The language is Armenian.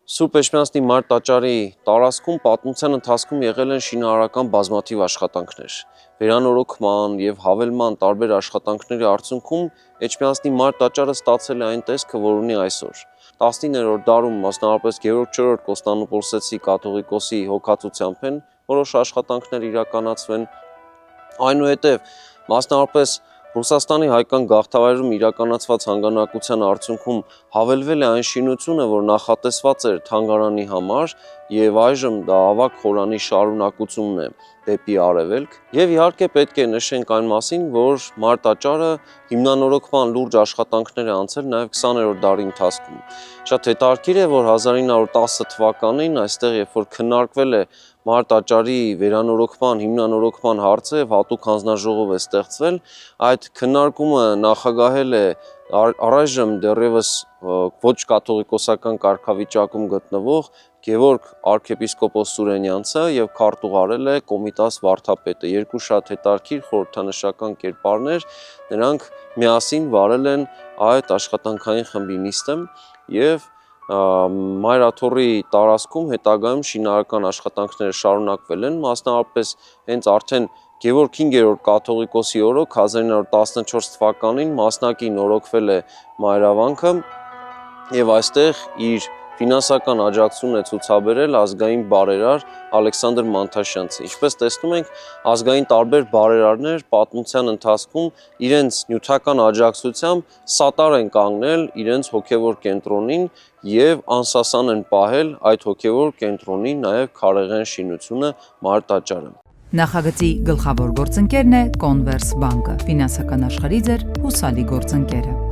Սուրբ Էջմիածնի Մար տաճարի տարածքում պատմության ընթացքում եղել են շինարարական բազմաթիվ աշխատանքներ։ Վերանորոգման եւ հավելման տարբեր աշխատանքների արդյունքում Էջմիածնի Մար տաճարը ստացել է այն տեսքը, որ ունի այսօր։ 19-րդ դարում մասնավորապես Գևորգ IV Կոստանդնուպոլսեցի կաթողիկոսի հոգացությամբ են որոշ աշխատանքներ իրականացվեն, այնուհետև մասնավորապես Ռուսաստանի հայկական գաղթավայրում իրականացված հանգանակության արդյունքում հավելվել է այն շինությունը, որ նախատեսված էր թանգարանի համար, եւ այժմ դա ավագ խորանի շարունակությունն է դեպի արևելք, եւ իհարկե պետք է նշենք այն մասին, որ Մար տաճարը հիմնանորոգման լուրջ աշխատանքներ է անցել նաեւ 20-րդ դարի ընթացքում։ Շատ հետաքրքիր է, որ 1910 թվականին այստեղ երբ որ քննարկվել է Մար տաճարի վերանորոգման, հիմնանորոգման հարցը եւ հատուկ հանձնաժողով է ստեղծվել, այդ քննարկումը նախագահել է առայժմ դեռևս ոչ կաթողիկոսական կարգավիճակում գտնվող Գևորգ arczepiskopos Սուրենյանցը եւ քարտուղարել է Կոմիտաս վարդապետը։ Երկու շատ հետաքրքիր խորհրդանշական կերպարներ, նրանք միասին վարել են այդ աշխատանքային խմբի նիստը եւ Մայրաթոռի տարածքում հետագայում շինարարական աշխատանքները շարունակվել են, մասնավորապես հենց արդեն Գևորգ 5-րդ կաթողիկոսի օրոք 1914 թվականին մասնակի նորոգվել է մայրավանքը եւ այստեղ իր ֆինանսական աջակցությունն է ցուցաբերել ազգային բարերար Ալեքսանդր Մանթաշյանցը։ Ինչպես տեսնում ենք, ազգային տարբեր բարերարներ պատմության ընթացքում իրենց նյութական աջակցությամբ սատար են կանգնել իրենց հոգևոր կենտրոնին եւ անսասան են պահել այդ հոգևոր կենտրոնի նաեւ քարեղեն շինությունը Մար տաճարը։ Նախագծի գլխավոր գործընկերն է Converse բանկը, ֆինանսական աշխարհի ձեր հուսալի գործընկերը։